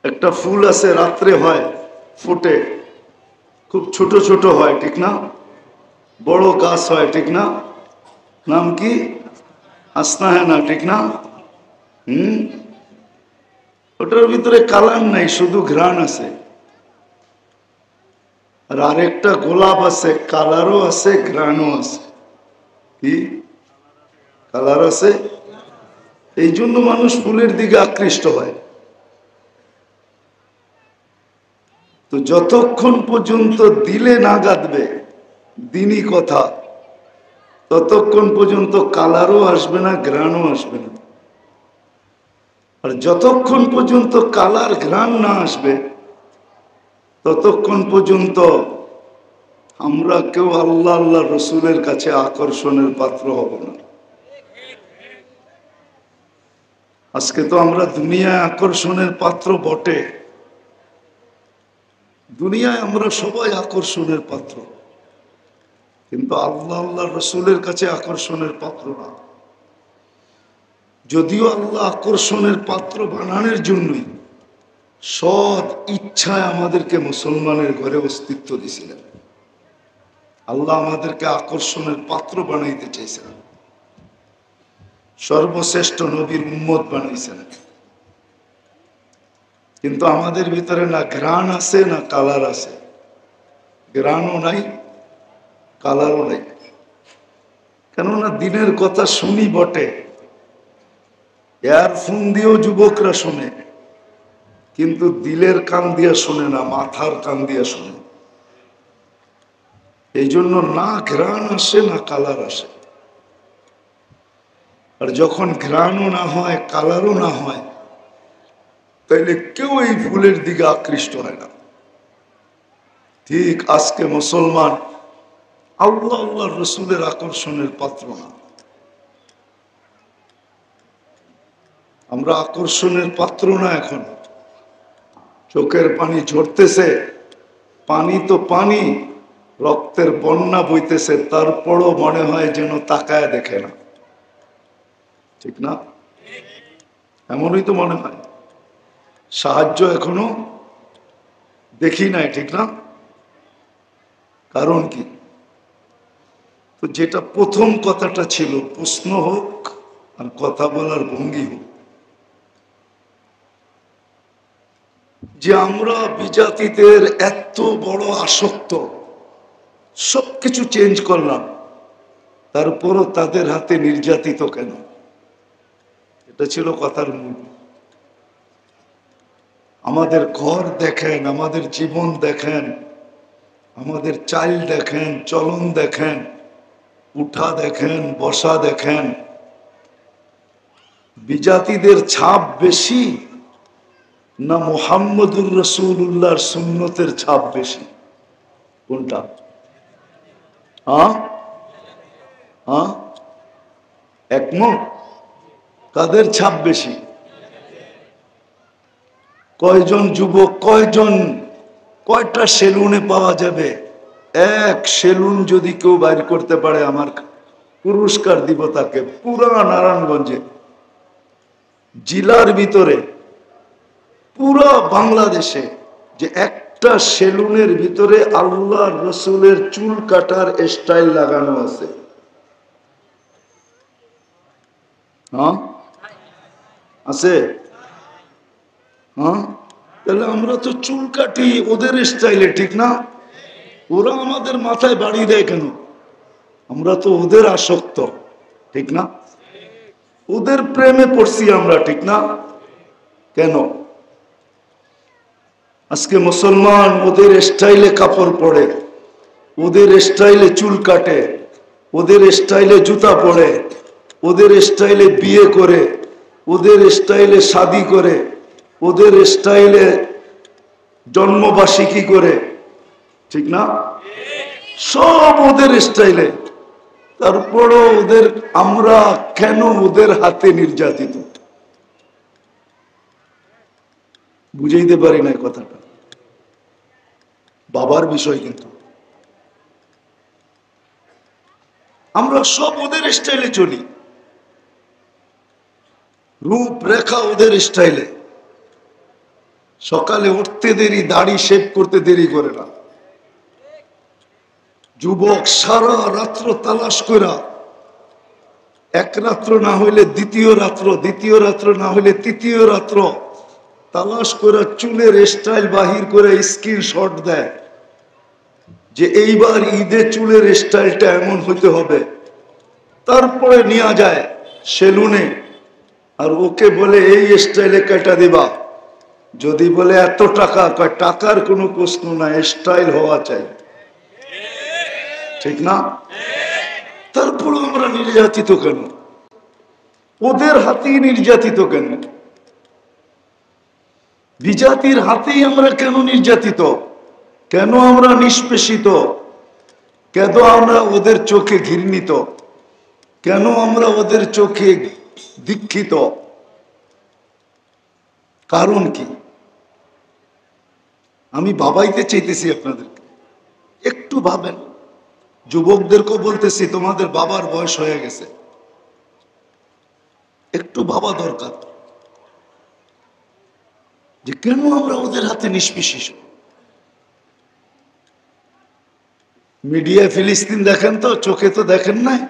একটা ফুল আছে রাত্রে হয় ফুটে, খুব ছোট ছোট হয় ঠিক না, বড় গাছ হয় ঠিক না, নাম কি? হাসনা হ্যাঁ না ঠিক না? হুম, ওটার ভিতরে কালার নাই, শুধু ঘ্রাণ আছে। আর আরেকটা গোলাপ আছে, কালারও আছে ঘ্রাণও আছে। কি কালার আছে? এই জন্য মানুষ ফুলের দিকে আকৃষ্ট হয়। তো যতক্ষণ পর্যন্ত দিলে না গাঁথবে দিনই কথা, ততক্ষণ পর্যন্ত কালারও আসবে না, ঘ্রাণও আসবে না। আর যতক্ষণ পর্যন্ত কালার ঘ্রাণ না আসবে ততক্ষণ পর্যন্ত আমরা কেউ আল্লাহ আল্লাহ রসুলের কাছে আকর্ষণের পাত্র হব না। আজকে তো আমরা দুনিয়ায় আকর্ষণের পাত্র বটে, দুনিয়ায় আমরা সবাই আকর্ষণের পাত্র, কিন্তু আল্লাহ আল্লাহ রসুলের কাছে আকর্ষণের পাত্র না। যদিও আল্লাহ আকর্ষণের পাত্র বানানোর জন্যই সৎ ইচ্ছায় আমাদেরকে মুসলমানের ঘরে অস্তিত্ব দিয়েছিলেন। আল্লাহ আমাদেরকে আকর্ষণের পাত্র বানাইতে চাইছেন, সর্বশ্রেষ্ঠ নবীর উম্মত বানাইছেন। কিন্তু আমাদের ভিতরে না ঘ্রাণ আছে না কালার আছে, ঘ্রাণও নাই কালারও নাই। কেননা দিনের কথা শুনি বটে, ইয়ারফোন দিয়েও যুবকরা শোনে, কিন্তু দিলের কান দিয়ে শোনে না, মাথার কান দিয়ে শোনে। এই জন্য না ঘ্রাণ আসে না কালার আসে। আর যখন ঘ্রাণও না হয় কালারও না হয়, তাইলে কেউ এই ফুলের দিকে আকৃষ্ট হয় না। ঠিক আজকে মুসলমান আল্লাহ আল্লাহ রসুলের আকর্ষণের পাত্র না। আমরা আকর্ষণের পাত্র না। এখন চোখের পানি ঝরতেছে, পানি তো পানি, রক্তের বন্যা বইতেছে, তারপরও মনে হয় যেন তাকায় দেখে না, ঠিক না? এমনই তো মনে হয়। সাহায্য এখনো দেখি নাই, ঠিক না? কারণ কি? তো যেটা প্রথম কথাটা ছিল, প্রশ্ন হোক আর কথা বলার ভঙ্গি হোক, যে আমরা বিজাতিদের এত বড় আসক্ত, সবকিছু চেঞ্জ করলাম, তারপরও তাদের হাতে নির্যাতিত কেন? এটা ছিল কথার মূল। আমাদের ঘর দেখেন, আমাদের জীবন দেখেন, আমাদের চাল দেখেন, চলন দেখেন, উঠা দেখেন, বসা দেখেন, বিজাতিদের ছাপ বেশি না মুহাম্মদুর রাসূলুল্লাহর সুন্নতের ছাপ বেশি? কোনটা? হ্যাঁ হ্যাঁ, একমত? কাদের ছাপ বেশি? কয়জন যুবক, কয়টা সেলুনে পাওয়া যাবে? এক সেলুন যদি কেউ বাইর করতে পারে, আমার পুরস্কার দিব তাকে। পুরা নারায়ণগঞ্জে, জেলার ভিতরে, পুরা বাংলাদেশে যে একটা সেলুনের ভিতরে আল্লাহ রসুলের চুল কাটার স্টাইল লাগানো আছে, হ্যাঁ আছে? হ্যাঁ, তাহলে আমরা তো চুল কাটি ওদের স্টাইলে, ঠিক না? ওরা আমাদের মাথায় বাড়ি দেয় কেন? আমরা তো ওদের আসক্ত, ঠিক না? ওদের প্রেমে পড়ছি আমরা, ঠিক না? কেন? আজকে মুসলমান ওদের স্টাইলে কাপড় পরে, ওদের স্টাইলে চুল কাটে, ওদের স্টাইলে জুতা পরে, ওদের স্টাইলে বিয়ে করে, ওদের স্টাইলে শাদি করে, ওদের স্টাইলে জন্মবার্ষিকী করে, ঠিক না? সব ওদের স্টাইলে। তারপরও ওদের, আমরা কেন ওদের হাতে নির্যাতিত? বুঝাইতে পারি না কথাটা। বাবার বিষয়, কিন্তু আমরা সব ওদের স্টাইলে চলি, রূপরেখা ওদের স্টাইলে, সকালে উঠতে দেরি, দাড়ি শেভ করতে দেরি করে না। যুবক সারা রাত্র তালাশ করা, এক রাত্র না হইলে দ্বিতীয় রাত্র, দ্বিতীয় রাত্র না হইলে তৃতীয় রাত্র তালাশ করে চুলের স্টাইল বাহির করে স্ক্রিনশট দেয় যে এইবার ঈদে চুলের স্টাইলটা এমন হইতে হবে। তারপরে নিয়ে যায় সেলুনে, আর ওকে বলে এই স্টাইলে কেটে দিবা। যদি বলে এত টাকা, কয় টাকার কোনো প্রশ্ন না, স্টাইল হওয়া চাই, ঠিক না? তারপরে আমরা নির্যাতিত কেন? ওদের হাতেই নির্যাতিত কেন? বিজাতির হাতেই আমরা কেন নির্যাতিত? কেন আমরা নিষ্পেষিত? কেন আমরা ওদের চোখে ঘৃণিত? কেন আমরা ওদের চোখে দীক্ষিত? কারণ কি? আমি ভাবাইতে চাইতেছি আপনাদেরকে, একটু ভাবেন। যুবকদেরকেও বলতেছি, তোমাদের বাবার বয়স হয়ে গেছে, একটু ভাবা দরকার যে কেন আমরা ওদের হাতে নিষ্পেষিত। মিডিয়া ফিলিস্তিন দেখেন তো, চোখে তো দেখেন নাই,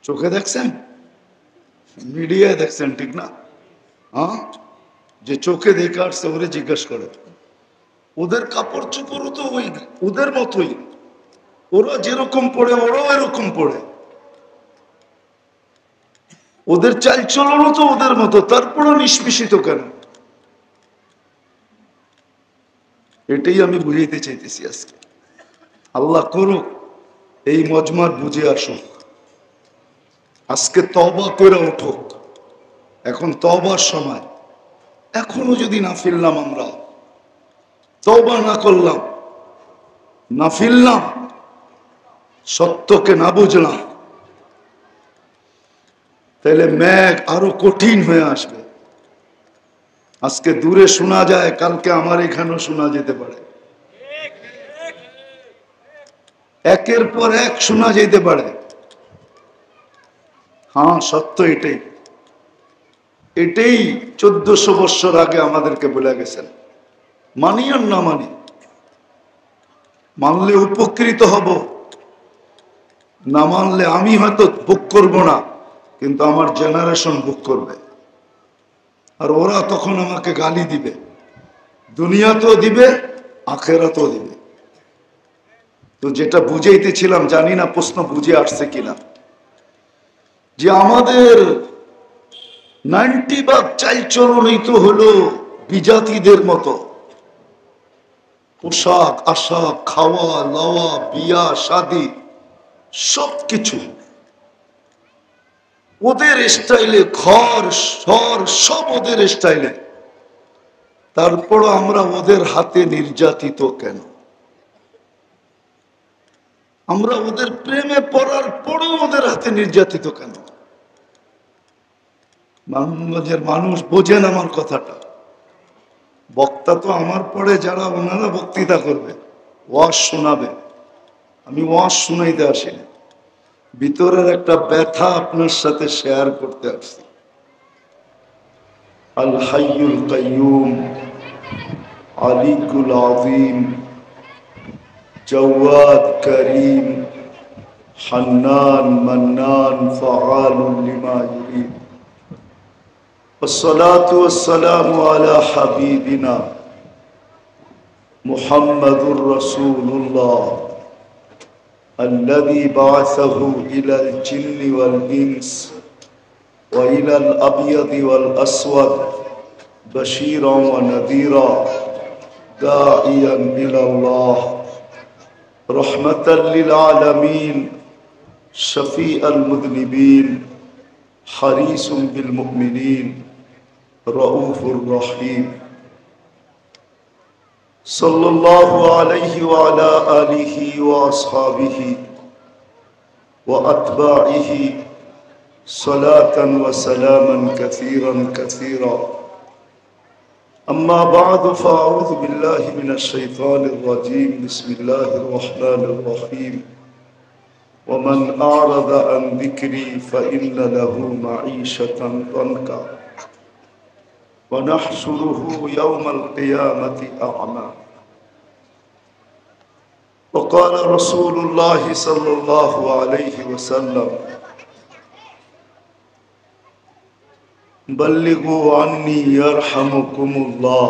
চোখে দেখছেন, মিডিয়ায় দেখছেন, ঠিক না? হ্যাঁ, যে চোখে দেখে আসছে ওরে জিজ্ঞাসা করে। ওদের কাপড় চোপড়ও তো ওই ওদের মতোই, ওরা যেরকম পড়ে ওরাও এরকম পড়ে, ওদের চালচলনও তো ওদের মতো, তারপরও নিষ্পেষিত কেন? এটাই আমি বুঝাইতে চাইতেছি আজকে। আল্লাহ করুক এই মজমার বুঝে আসুক, আজকে তওবা করে উঠুক। এখন তওবার সময়। এখনো যদি না ফিরলাম, আমরা তওবা না করলাম, না ফিরলাম, সত্যকে না বুঝলাম, তাহলে মেঘ আরো কঠিন হয়ে আসবে। আজকে দূরে শোনা যায়, কালকে আমার এখানেও শোনা যেতে পারে, একের পর এক শোনা যেতে পারে। হ্যাঁ, সত্য এটাই। এটাই 1400 বছর আগে আমাদেরকে বলে গেছেন। মানি আর না মানি, মানলে উপকৃত হব, না মানলে আমি হয়তো ভোগ করব না, কিন্তু আমার জেনারেশন ভোগ করবে। আর ওরা তখন আমাকে গালি দিবে, দুনিয়াতেও দিবে, আখেরাতেও দিবে। তো যেটা বুঝাইতেছিলাম, জানি না প্রশ্ন বুঝে আসছে কিনা, যে আমাদের 90% চালচলনই তো হলো বিজাতিদের মতো। পোশাক আশাক, খাওয়া লাওয়া, বিয়া শাদি, সবকিছু ওদের স্টাইলে, ঘর শহর সব ওদের স্টাইলে। তারপর আমরা ওদের হাতে নির্যাতিত কেন? আমরা ওদের প্রেমে পড়ার পরেও ওদের হাতে নির্যাতিত কেন? বাংলাদেশের মানুষ বোঝেন আমার কথাটা। বক্তা তো আমার পরে যারা ওনারা বক্তৃতা করবে, ওয়াজ শোনাবে, আমি ওয়াজ শুনাইতে আসিনি, ভিতরের একটা ব্যথা আপনার সাথে শেয়ার করতে আসছি। আল হাইয়ুল কাইয়ুম, আলিকুল আযীম, জাওয়াদ করিম, হান্নান মান্নান, ফাআলুন লিমা ইউরিদ। والصلاة والسلام على حبيبنا محمد رسول الله الذي بعثه إلى الجن والإنس وإلى الأبيض والأسود بشيرا ونذيرا داعيا إلى الله رحمة للعالمين شفيع المذنبين حريص بالمؤمنين رؤوف رحيم صلى الله عليه وعلى آله وأصحابه وأتباعه صلاة وسلاما كثيرا كثيرا. أما بعد، فأعوذ بالله من الشيطان الرجيم. بسم الله الرحمن الرحيم. ومن أعرض عن ذكري فإن له معيشة ضنكا ونحشره يوم القيامة أعمى وقال رسول الله صلى الله عليه وسلم بلغوا عني يرحمكم الله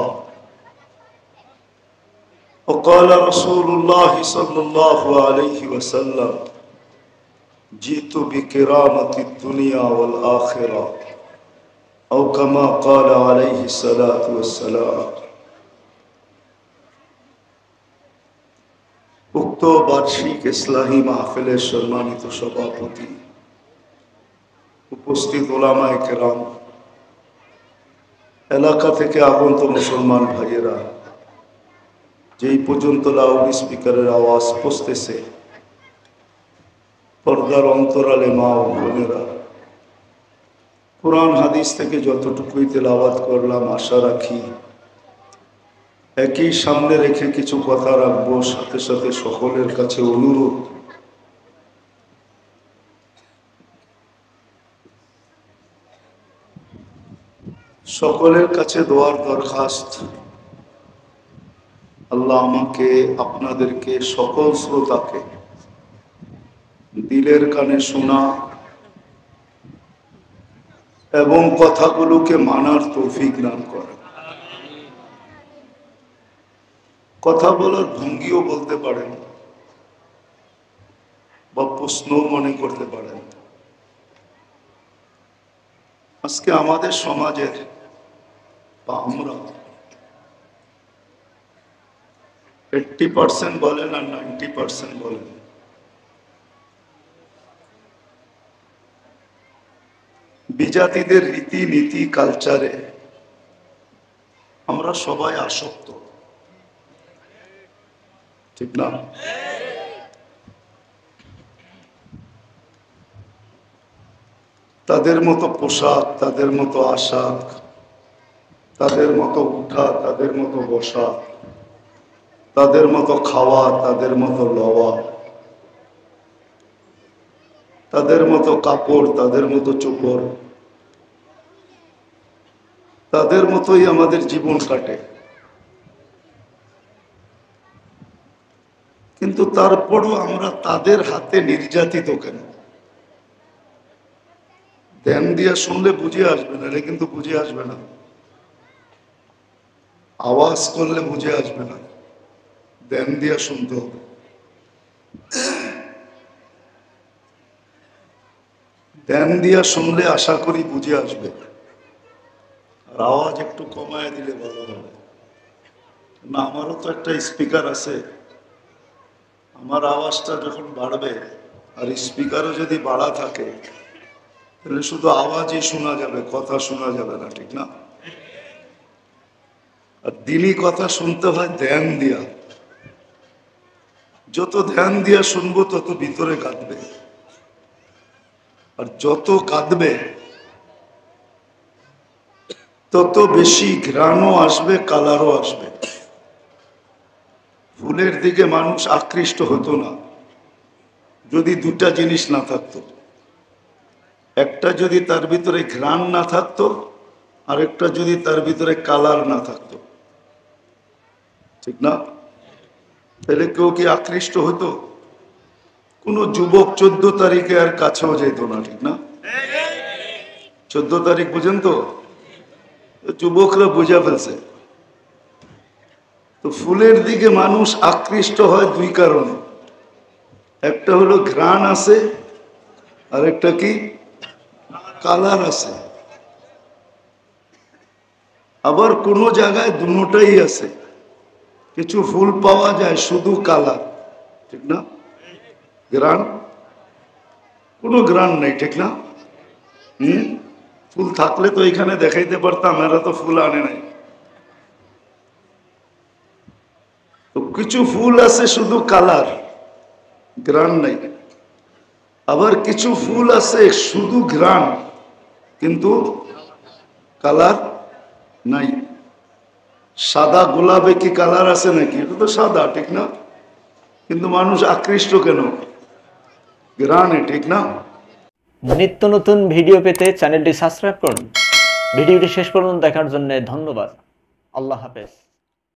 وقال رسول الله صلى الله عليه وسلم جئت بكرامة الدنيا والآخرة أو كما قال عليه الصلاة والسلام উক্ত বার্ষিক ইসলাহী মাহফিলের সম্মানিত সভাপতি, উপস্থিত ওলামায়ে কেরাম, এলাকা থেকে আগত মুসলমান ভাইয়েরা, যেই পর্যন্ত লাউড স্পিকারের আওয়াজ পৌঁছতেছে, পর্দার অন্তরালে মা ও বোনেরা, কুরআন হাদিস থেকে যতটুকুই তেলাওয়াত করলাম আশা রাখি একই সামনে রেখে কিছু কথা রাখবো। সাথে সাথে সকলের কাছে অনুরোধ, সকলের কাছে দোয়ার দরখাস্ত, আল্লাহ আমাকে আপনাদেরকে সকল শ্রোতাকে দিলের কানে শোনা এবং কথাগুলোকে মানার তৌফিক দান করে। কথা বলার ভঙ্গিও বলতে পারেন বা প্রশ্ন মনে করতে পারেন। আজকে আমাদের সমাজের বা আমরা 80% বলেন আর 90% বলেন, বিজাতিদের রীতি নীতি কালচারে আমরা সবাই আসক্ত, ঠিক না? তাদের মতো পোশাক, তাদের মতো আশাক, তাদের মতো উঠা, তাদের মতো বসা, তাদের মতো খাওয়া, তাদের মতো লওয়া, তাদের মতো কাপড়, তাদের মতো চোপড়, তাদের মতোই আমাদের জীবন কাটে। কিন্তু তারপরও আমরা তাদের হাতে নির্যাতিত কেন? ধ্যান দিয়া শুনলে বুঝে আসবে না, এটা কিন্তু বুঝে আসবে না। আওয়াজ করলে বুঝে আসবে না, ধ্যান দিয়া শুনতে হবে। ধ্যান দিয়া শুনলে আশা করি বুঝে আসবে। আর আওয়াজ একটু কমায় দিলে ভালো হবে না। আমারও তো একটা স্পিকার আছে, আমার আওয়াজটা যখন বাড়বে আর স্পিকারও যদি বাড়া থাকে তাহলে শুধু আওয়াজই শোনা যাবে, কথা শোনা যাবে না, ঠিক না? আর দিলি কথা শুনতে হয় ধ্যান দিয়া। যত ধ্যান দিয়া শুনবো তত ভিতরে কাঁদবে, আর যত কাঁদবে তত বেশি ঘ্রাণও আসবে, কালারও আসবে। ফুলের দিকে মানুষ আকৃষ্ট হতো না যদি দুটা জিনিস না থাকতো। একটা যদি তার ভিতরে ঘ্রাণ না থাকতো, আর একটা যদি তার ভিতরে কালার না থাকতো, ঠিক না? তাহলে কেউ কি আকৃষ্ট হতো? কোন যুবক 14 তারিখে আর কাছেও যেত না, ঠিক না? 14 তারিখ বুঝেন তো? যুবকরা বুঝা ফেলছে। তো ফুলের দিকে মানুষ আকৃষ্ট হয় দুই কারণে, একটা হলো ঘ্রাণ আছে, আর একটা কি কালার আছে। আবার কোন জায়গায় দুটোটাই আছে। কিছু ফুল পাওয়া যায় শুধু কালার, ঠিক না? ঘ্রাণ, কোনো ঘ্রাণ নেই, ঠিক না? ফুল থাকলে তো এখানে দেখাইতে পারতাম, এরা তো ফুল আনে নাই। তো কিছু ফুল আছে শুধু কালার, ঘ্রাণ নাই। আবার কিছু ফুল আছে শুধু ঘ্রাণ কিন্তু কালার নাই। সাদা গোলাপে কি কালার আছে নাকি? এটা তো সাদা, ঠিক না? কিন্তু মানুষ আকৃষ্ট কেন? ঘ্রাণে, ঠিক না? নিত্য নতুন ভিডিও পেতে চ্যানেলটি সাবস্ক্রাইব করুন ভিডিওটি শেষ পর্যন্ত দেখার জন্য ধন্যবাদ। আল্লাহ হাফেজ।